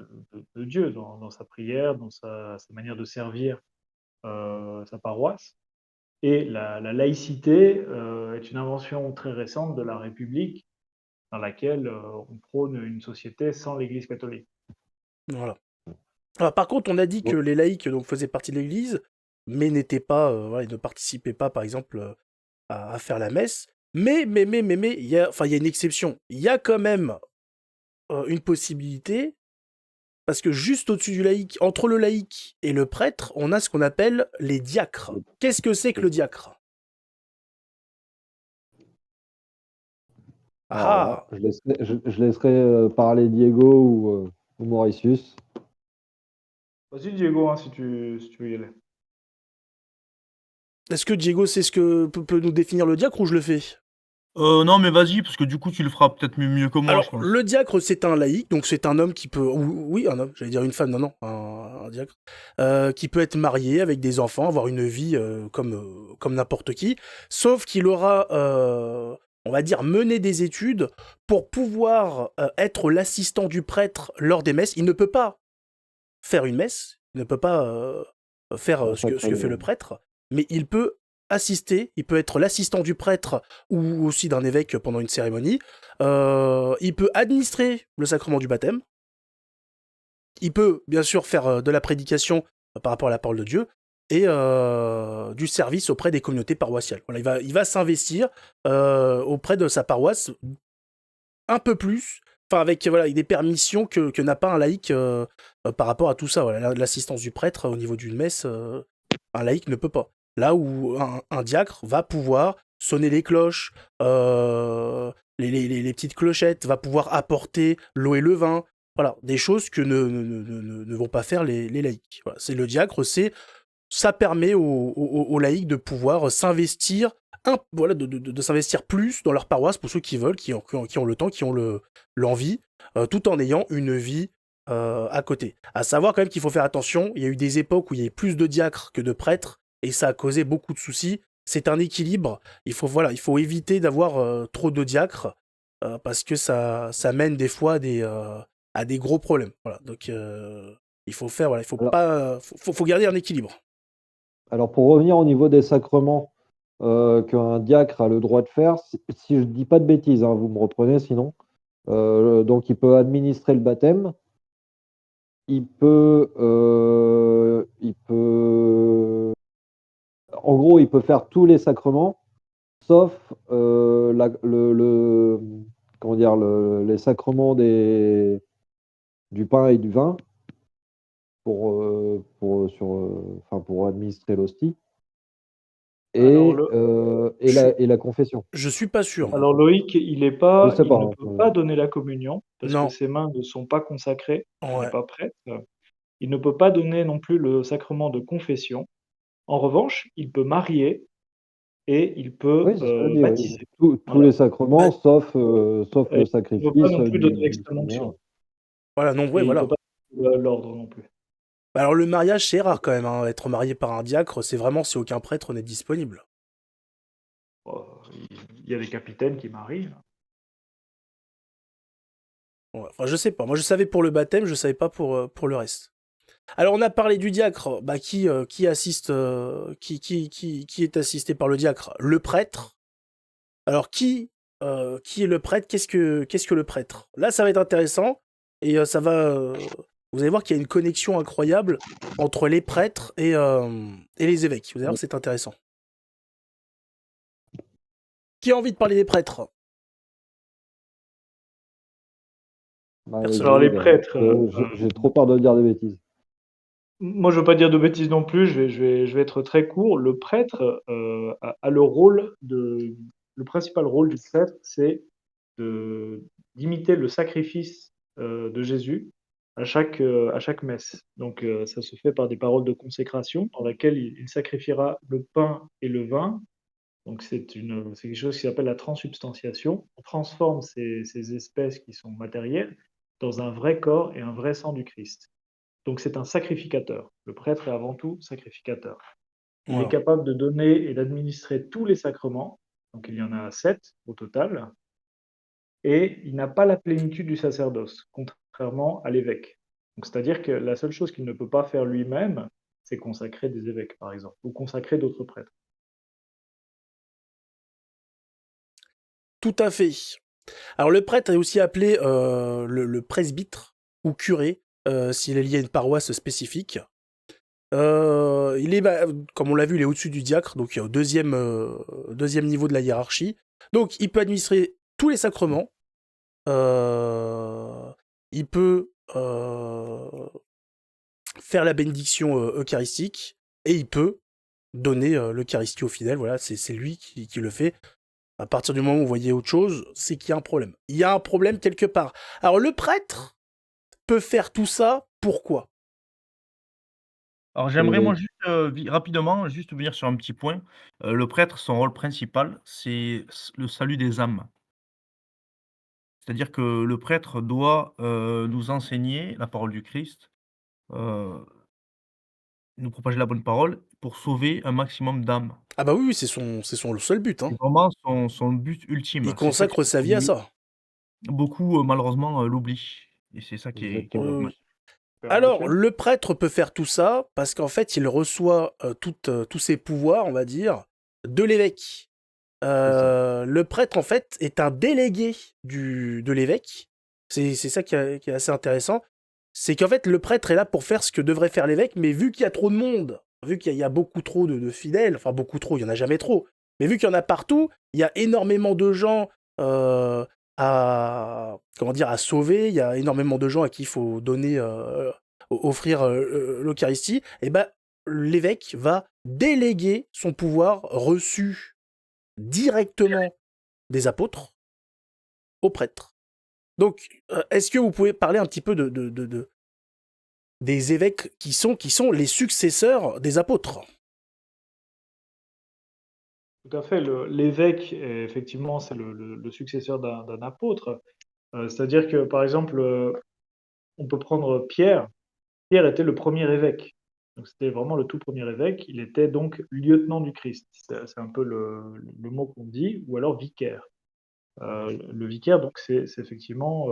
C: Dieu dans sa prière, dans sa manière de servir sa paroisse. Et la laïcité est une invention très récente de la République dans laquelle on prône une société sans l'Église catholique.
A: Voilà. Alors, par contre, on a dit que
B: Bon,
A: les laïcs donc, faisaient partie de l'église, mais n'étaient pas, voilà, ils ne participaient pas, par exemple, à faire la messe. Mais, il y a une exception. Il y a quand même une possibilité, parce que juste au-dessus du laïc, entre le laïc et le prêtre, on a ce qu'on appelle les diacres. Qu'est-ce que c'est que le diacre?
B: alors
A: Ah!
B: là, je laisserai parler Diego ou Mauritius.
C: Vas-y Diego, hein, si tu veux y aller.
A: Est-ce que Diego sait ce que peut nous définir le diacre ou je le fais?
D: Non, mais vas-y, parce que du coup, tu le feras peut-être mieux que moi, je
A: Alors,
D: pense.
A: le diacre, c'est un laïc, donc c'est un homme qui peut. Oui, un homme, j'allais dire une femme, non, un diacre. Qui peut être marié avec des enfants, avoir une vie comme n'importe qui, sauf qu'il aura, on va dire, mené des études pour pouvoir être l'assistant du prêtre lors des messes. Il ne peut pas faire une messe, il ne peut pas faire ce que fait le prêtre, mais il peut assister, il peut être l'assistant du prêtre ou aussi d'un évêque pendant une cérémonie. Il peut administrer le sacrement du baptême. Il peut bien sûr faire de la prédication par rapport à la parole de Dieu et du service auprès des communautés paroissiales. Voilà, il va s'investir auprès de sa paroisse un peu plus, enfin avec des permissions que n'a pas un laïc par rapport à tout ça. Voilà, l'assistance du prêtre au niveau d'une messe, un laïc ne peut pas. Là où un diacre va pouvoir sonner les cloches, les petites clochettes, va pouvoir apporter l'eau et le vin. Voilà, des choses que ne vont pas faire les laïcs. Voilà, c'est le diacre, ça permet aux laïcs de pouvoir s'investir, voilà, de s'investir plus dans leur paroisse pour ceux qui veulent, qui ont le temps, qui ont l'envie, tout en ayant une vie à côté. À savoir quand même qu'il faut faire attention, il y a eu des époques où il y avait plus de diacres que de prêtres, et ça a causé beaucoup de soucis. C'est un équilibre, il faut éviter d'avoir trop de diacres, parce que ça mène des fois à des gros problèmes. Voilà, donc il faut faire, voilà, il faut
B: Alors,
A: pas, faut garder un équilibre.
B: alors, pour revenir au niveau des sacrements qu'un diacre a le droit de faire, si je ne dis pas de bêtises, hein, vous me reprenez sinon. Donc, il peut administrer le baptême, il peut, en gros, il peut faire tous les sacrements, sauf comment dire, les sacrements du pain et du vin pour administrer l'hostie
C: Alors,
B: et la confession.
A: Je suis pas sûr.
C: alors Loïc, il
B: Je sais pas.
C: ne peut pas donner la communion parce que
A: Non.
C: ses mains ne sont pas consacrées, il n'est
A: Ouais.
C: pas prêtre. Il ne peut pas donner non plus le sacrement de confession. En revanche, il peut marier et il peut
B: Oui, c'est ce que je dis, oui.
C: baptiser.
B: Tous
C: Voilà.
B: les sacrements, sauf
C: Et
B: le
C: il ne peut pas
B: sacrifice
C: non plus donner
B: du
C: l'extrême-onction.
A: Voilà, non, ouais,
C: Et il ne
A: voilà.
C: peut pas l'ordre non plus.
A: Alors le mariage, c'est rare quand même, hein. Être marié par un diacre, c'est vraiment si aucun prêtre n'est disponible.
C: Il y a des capitaines qui marient.
A: Ouais, enfin, je sais pas. Moi, je savais pour le baptême, je savais pas pour le reste. Alors, on a parlé du diacre, qui assiste, qui est assisté par le diacre? Le prêtre. Alors, qui est le prêtre? Qu'est-ce que le prêtre? Là, ça va être intéressant, et vous allez voir qu'il y a une connexion incroyable entre les prêtres et les évêques. Vous allez voir, c'est intéressant. Qui a envie de parler des prêtres? Personne.
C: Alors les prêtres,
B: j'ai trop peur de dire des bêtises.
C: moi je veux pas dire de bêtises non plus, je vais être très court. Le prêtre a le principal rôle du prêtre, c'est d'imiter le sacrifice de Jésus à chaque messe. Donc ça se fait par des paroles de consécration dans laquelle il sacrifiera le pain et le vin. Donc c'est quelque chose qui s'appelle la transsubstantiation. On transforme ces espèces qui sont matérielles dans un vrai corps et un vrai sang du Christ. Donc c'est un sacrificateur. Le prêtre est avant tout sacrificateur. Il
A: Voilà.
C: est capable de donner et d'administrer tous les sacrements. Donc il y en a 7 au total. Et il n'a pas la plénitude du sacerdoce, contrairement à l'évêque. Donc c'est-à-dire que la seule chose qu'il ne peut pas faire lui-même, c'est consacrer des évêques, par exemple, ou consacrer d'autres prêtres.
A: Tout à fait. Alors le prêtre est aussi appelé le presbytre ou curé, s'il est lié à une paroisse spécifique. Comme on l'a vu, il est au-dessus du diacre, donc il est au deuxième niveau de la hiérarchie. Donc il peut administrer tous les sacrements. Il peut faire la bénédiction eucharistique, et il peut donner l'eucharistie aux fidèles. Voilà, c'est lui qui le fait. À partir du moment où vous voyez autre chose, c'est qu'il y a un problème. Il y a un problème quelque part. Alors le prêtre peut faire tout ça, pourquoi?
D: Alors j'aimerais moi juste, rapidement, juste venir sur un petit point. Le prêtre, son rôle principal, c'est le salut des âmes. C'est-à-dire que le prêtre doit, nous enseigner la parole du Christ, heu, nous propager la bonne parole pour sauver un maximum d'âmes.
A: Ah bah oui, c'est son seul but, hein.
D: C'est vraiment son but
A: Il
D: ultime. C'est ça
A: consacre
D: qui
A: sa vie à ça.
D: beaucoup, malheureusement, l'oublient et c'est ça qui est
A: Oui,
B: Exactement.
A: oui.
D: problématique.
C: Père
A: Alors,
C: Mathieu.
A: le prêtre peut faire tout ça parce qu'en fait, il reçoit tous ses pouvoirs, on va dire, de l'évêque. Le prêtre, en fait, est un délégué de l'évêque. C'est ça qui est assez intéressant. C'est qu'en fait, le prêtre est là pour faire ce que devrait faire l'évêque, mais vu qu'il y a trop de monde, vu qu'il y a beaucoup trop de fidèles, enfin beaucoup trop, il n'y en a jamais trop, mais vu qu'il y en a partout, il y a énormément de gens à sauver, il y a énormément de gens à qui il faut offrir l'Eucharistie, et ben l'évêque va déléguer son pouvoir reçu directement des apôtres aux prêtres. Donc, est-ce que vous pouvez parler un petit peu des évêques qui sont les successeurs des apôtres?
C: Tout à fait. L'évêque, effectivement, c'est le successeur d'un apôtre. C'est-à-dire que, par exemple, on peut prendre Pierre. Pierre était le premier évêque. Donc, c'était vraiment le tout premier évêque. Il était donc lieutenant du Christ. C'est un peu le mot qu'on dit, ou alors vicaire. Le vicaire, donc, c'est effectivement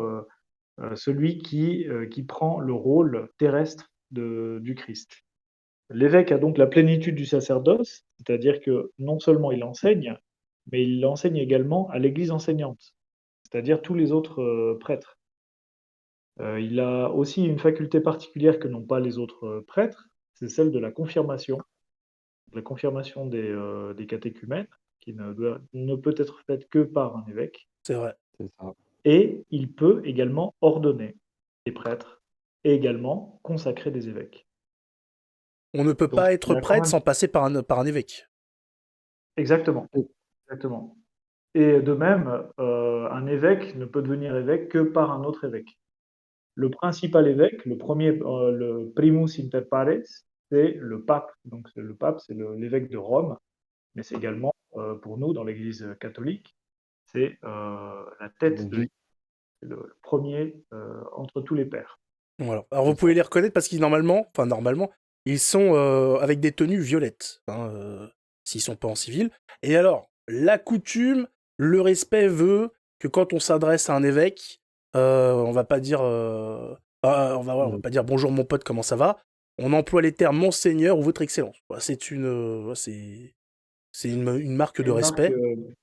C: celui qui prend le rôle terrestre du Christ. L'évêque a donc la plénitude du sacerdoce, c'est-à-dire que non seulement il enseigne, mais il enseigne également à l'Église enseignante, c'est-à-dire tous les autres prêtres. Il a aussi une faculté particulière que n'ont pas les autres prêtres, c'est celle de la confirmation des catéchumènes, qui ne peut être faite que par un évêque,
A: C'est vrai.
B: C'est ça.
C: et il peut également ordonner des prêtres et également consacrer des évêques.
A: On ne peut
C: Donc
A: pas
C: il
A: être
C: a quand
A: prêtre
C: même
A: sans passer par un évêque.
C: exactement,
B: Et-
C: exactement. Et de même, un évêque ne peut devenir évêque que par un autre évêque. Le principal évêque, le premier, le primus inter pares, c'est le pape. Donc le pape, c'est l'évêque de Rome, mais c'est également, pour nous, dans l'Église catholique, c'est la tête de
B: vi-
C: l'Église, c'est le premier entre tous les pères.
A: Voilà. Alors vous
B: c'est
A: pouvez
B: ça.
A: les reconnaître parce qu'ils normalement, ils sont avec des tenues violettes, hein, s'ils sont pas en civil. Et alors, la coutume, le respect veut que quand on s'adresse à un évêque, on va pas dire, on va
B: Mm.
A: pas dire bonjour mon pote, comment ça va. On emploie les termes monseigneur ou votre excellence. Voilà, c'est une marque
C: C'est
A: de respect.
C: une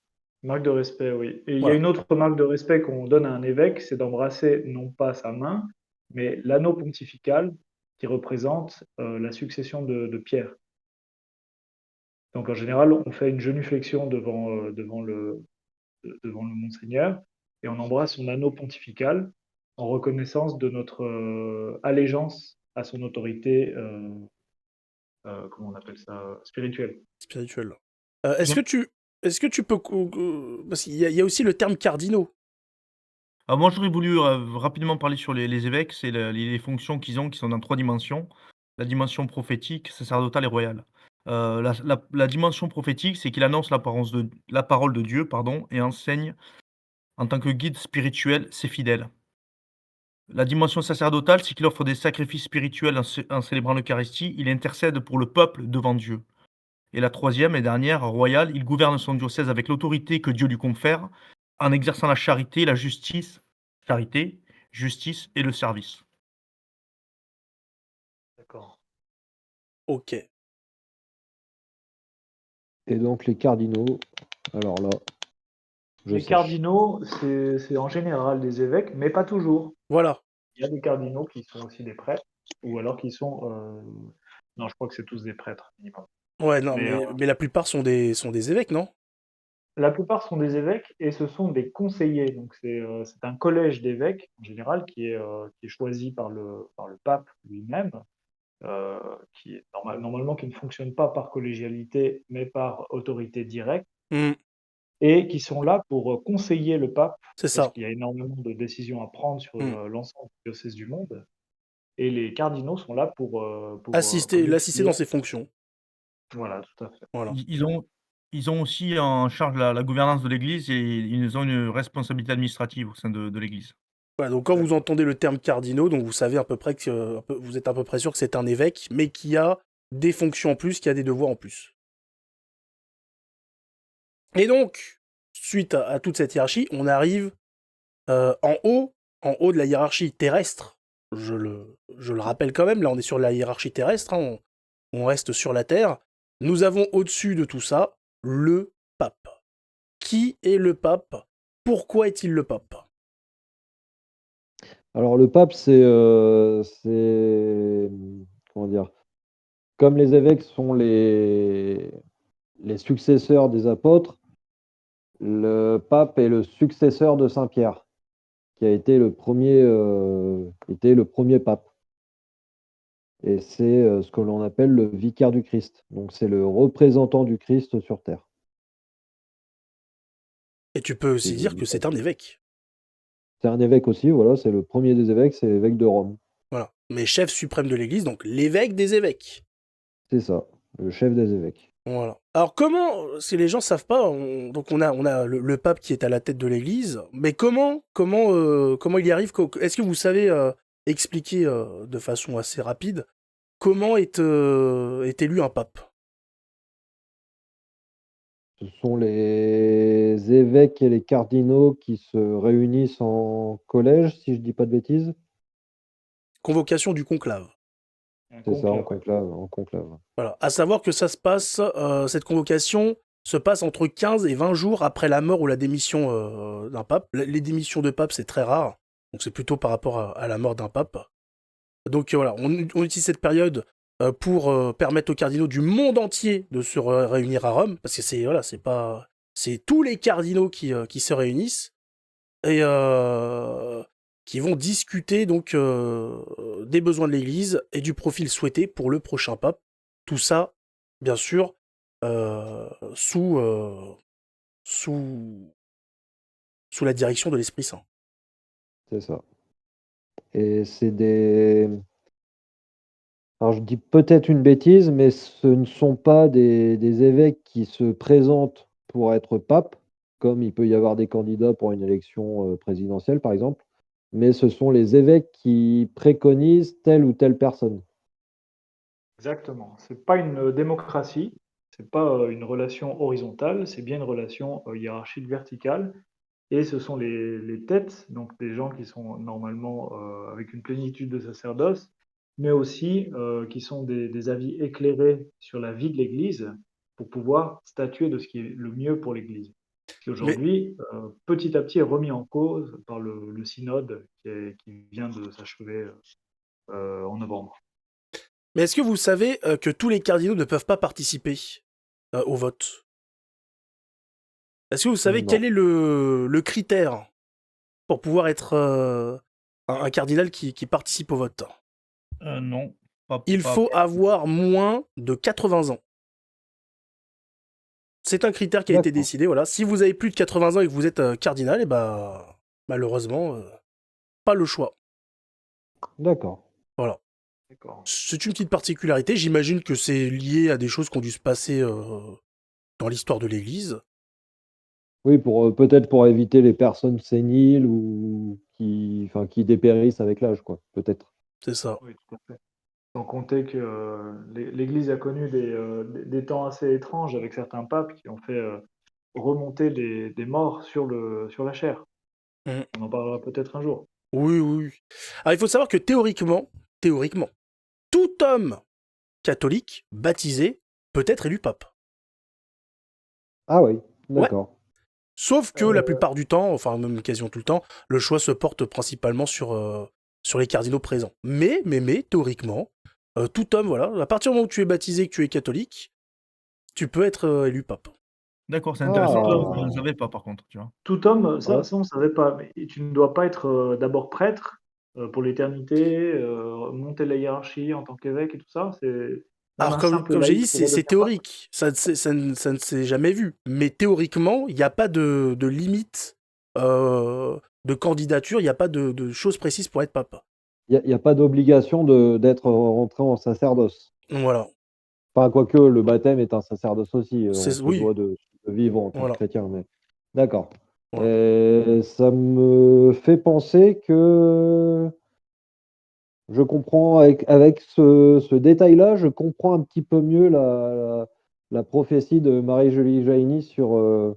C: marque de respect, oui. Et il y a
A: Voilà.
C: une autre marque de respect qu'on donne à un évêque, c'est d'embrasser non pas sa main, mais l'anneau pontifical qui représente la succession de Pierre. Donc en général, on fait une genuflexion devant le Monseigneur et on embrasse son anneau pontifical en reconnaissance de notre allégeance à son autorité, comment on appelle ça, spirituelle.
A: Spirituel.
D: J'aime-
A: Est-ce que tu peux parce qu'il y a aussi le terme cardinaux.
D: Alors moi, j'aurais voulu rapidement parler sur les évêques. C'est les fonctions qu'ils ont, qui sont dans 3 dimensions. La dimension prophétique, sacerdotale et royale. La dimension prophétique, c'est qu'il annonce la parole de Dieu, pardon, et enseigne en tant que guide spirituel ses fidèles. La dimension sacerdotale, c'est qu'il offre des sacrifices spirituels en célébrant l'Eucharistie. Il intercède pour le peuple devant Dieu. Et la troisième et dernière, royale, il gouverne son diocèse avec l'autorité que Dieu lui confère, en exerçant la charité, la justice, charité, justice et le service.
C: D'accord.
A: Ok.
B: Et donc les cardinaux, alors là, je
C: Les
B: sèche.
C: cardinaux, c'est en général des évêques, mais pas toujours.
A: Voilà.
C: Il y a des cardinaux qui sont aussi des prêtres, ou alors qui sont... non, je crois que c'est tous des prêtres, minimum.
A: Ouais, non,
C: Mais
A: mais la plupart sont des évêques, non?
C: la plupart sont des évêques et ce sont des conseillers. Donc c'est un collège d'évêques en général qui est choisi par le pape lui-même, euh, qui est normalement qui ne fonctionne pas par collégialité mais par autorité directe
A: Hmm,
C: et qui sont là pour conseiller le pape
A: c'est
C: parce
A: ça.
C: qu'il y a énormément de décisions à prendre sur
A: Hmm.
C: l'ensemble des diocèses du monde. Et les cardinaux sont là comme
A: L'assister dans
C: auxiliaires.
A: ses fonctions.
C: Voilà, tout à fait.
A: Voilà.
D: Ils ont aussi en charge la gouvernance de l'Église et ils ont une responsabilité administrative au sein de l'Église.
A: Voilà, donc quand vous entendez le terme cardinaux, donc vous savez à peu près que vous êtes à peu près sûr que c'est un évêque, mais qui a des fonctions en plus, qui a des devoirs en plus. Et donc, suite à toute cette hiérarchie, on arrive en haut de la hiérarchie terrestre. Je le rappelle quand même, là on est sur la hiérarchie terrestre, hein, on reste sur la Terre. Nous avons au-dessus de tout ça le pape. Qui est le pape? Pourquoi est-il le pape?
B: Alors le pape, comment dire, comme les évêques sont les successeurs des apôtres, le pape est le successeur de Saint Pierre, qui a été le premier pape. Et c'est ce que l'on appelle le vicaire du Christ. Donc c'est le représentant du Christ sur terre.
A: Et tu peux aussi
B: C'est
A: dire que c'est un évêque.
B: c'est un évêque aussi, voilà, c'est le premier des évêques, c'est l'évêque de Rome.
A: Voilà. Mais chef suprême de l'Église, donc l'évêque des évêques.
B: C'est ça, le chef des évêques.
A: Voilà. Alors comment, si les gens savent pas, donc on a le pape qui est à la tête de l'Église, mais comment il y arrive? Est-ce que vous savez expliquer de façon assez rapide comment est élu un pape?
B: Ce sont les évêques et les cardinaux qui se réunissent en collège, si je dis pas de bêtises.
A: Convocation du conclave.
C: Un
B: C'est ça, en
C: conclave, ouais.
B: conclave, en conclave.
A: Voilà. À savoir que ça se passe, cette convocation se passe entre 15 et 20 jours après la mort ou la démission d'un pape. Les démissions de pape, c'est très rare. Donc c'est plutôt par rapport à la mort d'un pape. Donc voilà, on utilise cette période pour permettre aux cardinaux du monde entier de se réunir à Rome, parce que c'est tous les cardinaux qui se réunissent et qui vont discuter donc des besoins de l'Église et du profil souhaité pour le prochain pape. Tout ça, bien sûr, sous sous sous la direction de l'Esprit Saint.
B: C'est ça. Et c'est des... Alors je dis peut-être une bêtise, mais ce ne sont pas des évêques qui se présentent pour être pape, comme il peut y avoir des candidats pour une élection présidentielle, par exemple, mais ce sont les évêques qui préconisent telle ou telle personne.
C: Exactement. C'est pas une démocratie, c'est pas une relation horizontale, c'est bien une relation hiérarchique verticale. Et ce sont les têtes, donc des gens qui sont normalement avec une plénitude de sacerdoce, mais aussi qui sont des avis éclairés sur la vie de l'Église pour pouvoir statuer de ce qui est le mieux pour l'Église. Qui
A: Mais,
C: aujourd'hui, petit à petit, est remis en cause par le synode qui vient de s'achever en novembre.
A: mais est-ce que vous savez que tous les cardinaux ne peuvent pas participer au vote? Est-ce que vous savez
B: Non.
A: quel est le critère pour pouvoir être un cardinal qui participe au vote?
D: Non,
A: Il faut avoir moins de 80 ans. C'est un critère qui a été
B: D'accord.
A: décidé, voilà. Si vous avez plus de 80 ans et que vous êtes cardinal, et ben malheureusement, pas le choix.
B: D'accord.
A: Voilà.
C: D'accord.
A: C'est une petite particularité. J'imagine que c'est lié à des choses qui ont dû se passer dans l'histoire de l'Église.
B: Oui, pour peut-être pour éviter les personnes séniles ou qui dépérissent avec l'âge, quoi, peut-être.
A: C'est ça.
C: Oui, tout à fait. Sans compter que l'Église a connu des temps assez étranges avec certains papes qui ont fait remonter des morts sur la chair.
A: Mm.
C: On en parlera peut-être un jour.
A: Oui, oui. Alors il faut savoir que théoriquement, tout homme catholique baptisé peut être élu pape.
B: Ah oui,
A: Ouais.
B: d'accord.
A: Sauf que la plupart du temps, enfin même quasiment tout le temps, le choix se porte principalement sur les cardinaux présents. Mais, théoriquement, tout homme, voilà, à partir du moment où tu es baptisé, que tu es catholique, tu peux être élu pape.
D: D'accord, c'est
B: Ah.
D: intéressant. Je ne savais pas par contre, tu vois.
C: Tout homme,
B: Ouais.
C: ça on ne savait pas. Mais tu ne dois pas être d'abord prêtre pour l'éternité, monter la hiérarchie en tant qu'évêque et tout ça. C'est même
A: Alors
C: un
A: comme,
C: simple
A: comme j'ai dit,
C: laïc pourrait
A: c'est
C: devenir pape.
A: théorique. Ça ne s'est jamais vu. Mais théoriquement, il n'y a pas de limite de candidature, il n'y a pas de choses précises pour être pape.
B: Il y a pas d'obligation d'être rentré en sacerdoce.
A: Voilà.
B: Enfin, quoique le baptême est un sacerdoce aussi, on se
A: Oui,
B: doit de vivre en tant que
A: voilà.
B: chrétien, mais d'accord.
A: Voilà.
B: Ça me fait penser que je comprends avec ce détail-là, je comprends un petit peu mieux la prophétie de Marie-Julie Jaïni sur le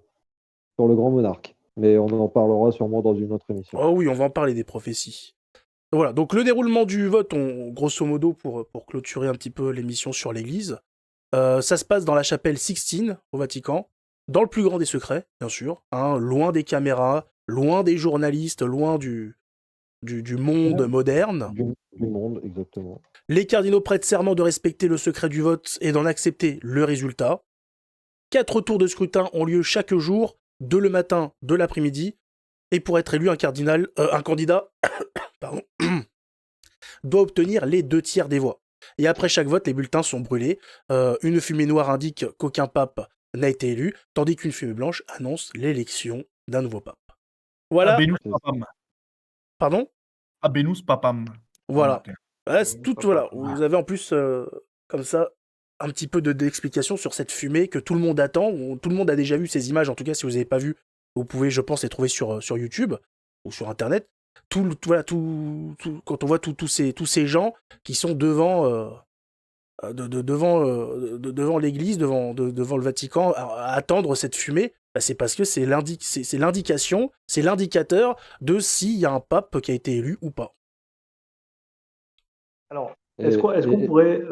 B: grand monarque. Mais on en parlera sûrement dans une autre émission.
A: Oh oui, on va en parler des prophéties. Voilà, donc le déroulement du vote, grosso modo, pour clôturer un petit peu l'émission sur l'Église, ça se passe dans la chapelle Sixtine, au Vatican, dans le plus grand des secrets, bien sûr, hein, loin des caméras, loin des journalistes, loin du monde moderne.
B: Du monde, exactement.
A: Les cardinaux prêtent serment de respecter le secret du vote et d'en accepter le résultat. 4 tours de scrutin ont lieu chaque jour, 2 le matin, 2 l'après-midi, et pour être élu, un candidat pardon, doit obtenir les 2/3 des voix. Et après chaque vote, les bulletins sont brûlés. Une fumée noire indique qu'aucun pape n'a été élu, tandis qu'une fumée blanche annonce l'élection d'un nouveau pape. Voilà,
D: Abenus
B: C'est-
D: papam.
A: pardon?
D: Abenus papam. En
A: Voilà.
D: latin.
A: C'est
C: Pas
A: voilà.
C: pas.
A: Vous avez en plus, comme ça, un petit peu d'explication sur cette fumée que tout le monde attend. Tout le monde a déjà vu ces images. En tout cas, si vous n'avez pas vu, vous pouvez, je pense, les trouver sur YouTube ou sur Internet. Voilà, quand on voit tous ces gens qui sont devant l'église, devant le Vatican, à attendre cette fumée, bah, c'est parce que c'est l'indication, c'est l'indicateur de s'il y a un pape qui a été élu ou pas.
C: Alors,
B: Et,
C: est-ce qu'on
B: et-
C: pourrait,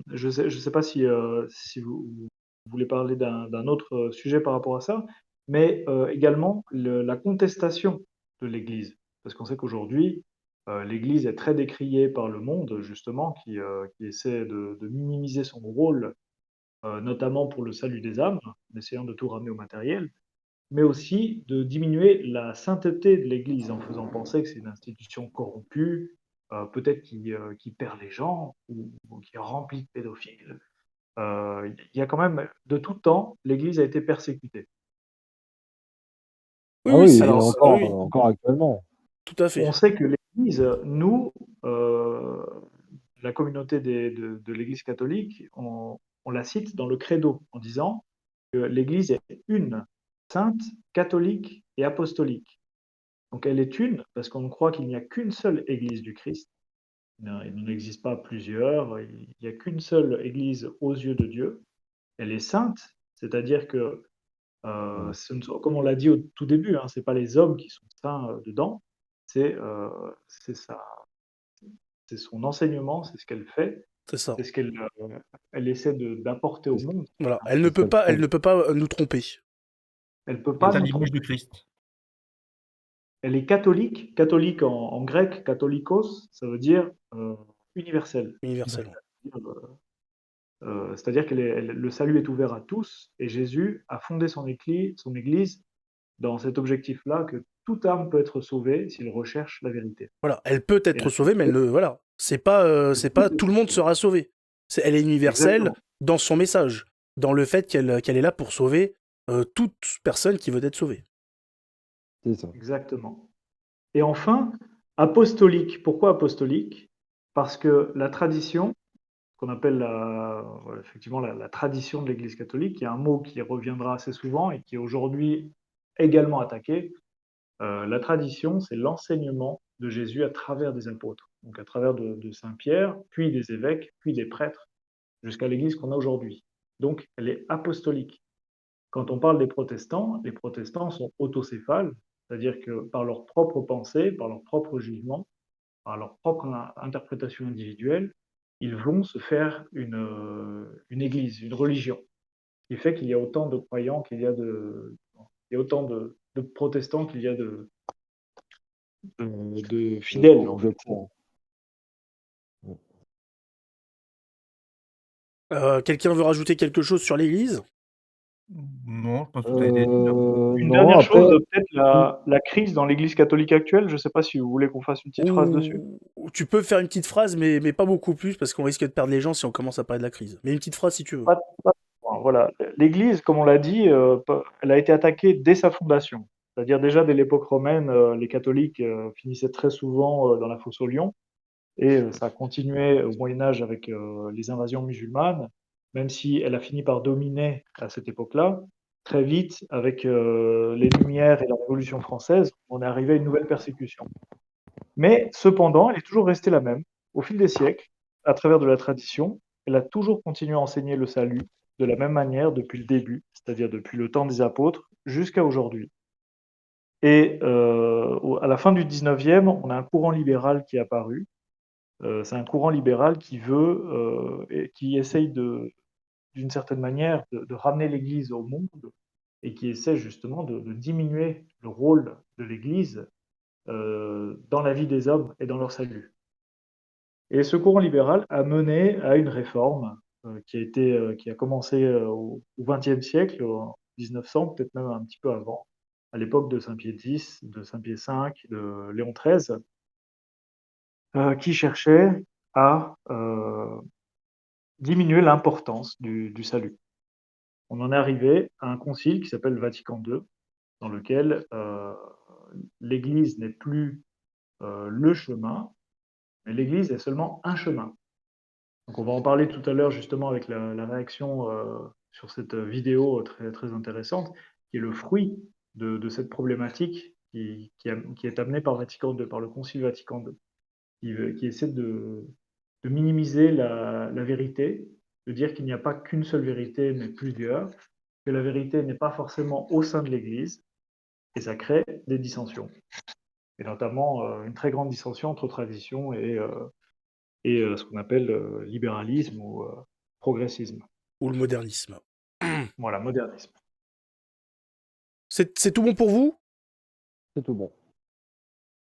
C: je sais pas si vous voulez parler d'un autre sujet par rapport à ça, mais également la contestation de l'Église. Parce qu'on sait qu'aujourd'hui, l'Église est très décriée par le monde, justement, qui essaie de minimiser son rôle, notamment pour le salut des âmes, en essayant de tout ramener au matériel, mais aussi de diminuer la sainteté de l'Église en faisant penser que c'est une institution corrompue, peut-être qui perd les gens ou qui est remplie de pédophiles. Il y a quand même, de tout temps, l'Église a été persécutée.
A: Oui,
B: ah
A: oui,
B: oui,
A: c'est
B: et
C: Alors,
B: encore,
A: oui,
B: encore actuellement.
A: tout à fait.
C: on sait que l'Église, nous, la communauté de l'Église catholique, on la cite dans le credo en disant que l'Église est une, sainte, catholique et apostolique. Donc elle est une, parce qu'on croit qu'il n'y a qu'une seule Église du Christ. Il n'en existe pas plusieurs. Il n'y a qu'une seule Église aux yeux de Dieu. Elle est sainte, c'est-à-dire que, comme on l'a dit au tout début, hein, ce n'est pas les hommes qui sont saints dedans, c'est c'est son enseignement, c'est ce qu'elle fait,
A: C'est ça.
C: c'est ce qu'elle elle essaie d'apporter au
B: C'est
C: monde.
A: Voilà.
B: c'est ce qu'elle
A: Elle
B: prône.
A: ne peut pas nous tromper.
C: Elle ne peut
D: Elle
C: pas
D: est à
C: nous
D: l'image
C: tromper.
D: de Christ.
C: Elle est catholique. Catholique en grec, catholikos, ça veut dire universel.
A: Universellement.
C: C'est-à-dire que le salut est ouvert à tous et Jésus a fondé son église dans cet objectif-là que toute âme peut être sauvée s'il recherche la vérité.
A: Voilà. Elle peut
C: Et
A: être sauvée, mais voilà. C'est pas tout le monde sera sauvé. Elle est universelle
C: exactement,
A: dans son message, dans le fait qu'elle est là pour sauver toute personne qui veut être sauvée.
B: C'est ça.
C: exactement. Et enfin, apostolique. Pourquoi apostolique? Parce que la tradition, qu'on appelle voilà, effectivement la tradition de l'Église catholique, qui est un mot qui reviendra assez souvent et qui est aujourd'hui également attaqué. La tradition, c'est l'enseignement de Jésus à travers des apôtres, donc à travers de Saint Pierre, puis des évêques, puis des prêtres, jusqu'à l'Église qu'on a aujourd'hui. Donc, elle est apostolique. Quand on parle des protestants, les protestants sont autocéphales, c'est-à-dire que par leur propre pensée, par leur propre jugement, par leur propre interprétation individuelle, ils vont se faire une église, une religion, ce qui fait qu'il y a autant de croyants il y a autant de protestants qu'il y a de fidèles, en
B: De
C: fait.
B: courant.
A: Quelqu'un veut rajouter quelque chose sur l'Église?
D: Non, je pense que tout a été dit, là.
C: Une
B: Non,
C: dernière chose,
B: après,
C: peut-être la crise dans l'Église catholique actuelle. Je ne sais pas si vous voulez qu'on fasse une petite phrase dessus.
A: Ou tu peux faire une petite phrase, mais pas beaucoup plus, parce qu'on risque de perdre les gens si on commence à parler de la crise. Mais une petite phrase si tu veux.
C: Voilà, l'Église, comme on l'a dit, elle a été attaquée dès sa fondation. C'est-à-dire déjà dès l'époque romaine, les catholiques finissaient très souvent dans la fosse aux lions. Et ça a continué au Moyen Âge avec les invasions musulmanes, même si elle a fini par dominer à cette époque-là. Très vite, avec les Lumières et la Révolution française, on est arrivé à une nouvelle persécution. Mais cependant, elle est toujours restée la même. Au fil des siècles, à travers de la tradition, elle a toujours continué à enseigner le salut de la même manière depuis le début, c'est-à-dire depuis le temps des apôtres jusqu'à aujourd'hui. Et à la fin du 19e, on a un courant libéral qui est apparu. C'est un courant libéral qui veut et qui essaye d'une certaine manière de ramener l'Église au monde et qui essaie justement de diminuer le rôle de l'Église dans la vie des hommes et dans leur salut. Et ce courant libéral a mené à une réforme qui a commencé au XXe siècle, en 1900, peut-être même un petit peu avant, à l'époque de Saint Pie X, de Saint Pie V, de Léon XIII, qui cherchait à diminuer l'importance du salut. On en est arrivé à un concile qui s'appelle Vatican II, dans lequel l'Église n'est plus le chemin, mais l'Église est seulement un chemin. Donc on va en parler tout à l'heure justement avec la réaction sur cette vidéo très, très intéressante, qui est le fruit de cette problématique qui est amenée par Vatican II, par le Concile Vatican II, qui essaie de minimiser la vérité, de dire qu'il n'y a pas qu'une seule vérité, mais plusieurs, que la vérité n'est pas forcément au sein de l'Église, et ça crée des dissensions. Et notamment une très grande dissension entre tradition et ce qu'on appelle libéralisme ou progressisme.
A: Ou le modernisme.
C: Voilà, modernisme.
A: C'est tout bon pour vous?
B: C'est tout bon.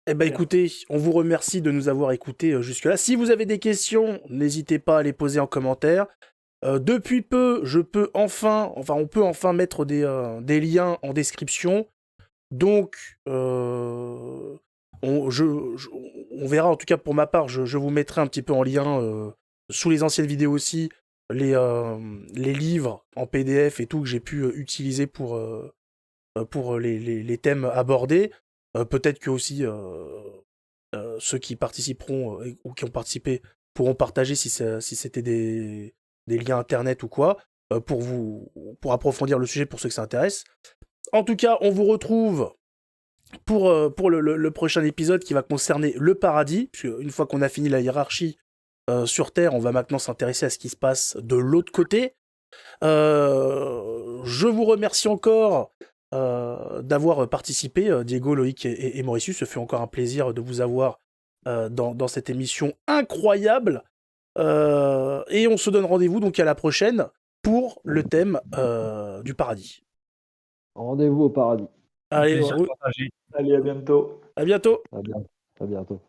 A: Eh ben écoutez, on vous remercie de nous avoir écoutés jusque-là. Si vous avez des questions, n'hésitez pas à les poser en commentaire. Depuis peu, on peut enfin mettre des liens en description. Donc, on verra, en tout cas pour ma part, je vous mettrai un petit peu en lien sous les anciennes vidéos aussi, les livres en PDF et tout que j'ai pu utiliser pour les thèmes abordés. Peut-être que aussi ceux qui participeront ou qui ont participé pourront partager si c'était des liens internet ou quoi, pour approfondir le sujet pour ceux que ça intéresse. En tout cas, on vous retrouve pour le prochain épisode qui va concerner le paradis, puisque une fois qu'on a fini la hiérarchie sur Terre, on va maintenant s'intéresser à ce qui se passe de l'autre côté. Je vous remercie encore d'avoir participé, Diego, Loïc et Mauritius. Ce fait encore un plaisir de vous avoir dans cette émission incroyable. Et on se donne rendez-vous donc à la prochaine pour le thème du paradis.
B: Rendez-vous au paradis.
A: Allez,
D: Plaisir partagé.
C: Allez, à bientôt.
A: à bientôt.
B: À bientôt.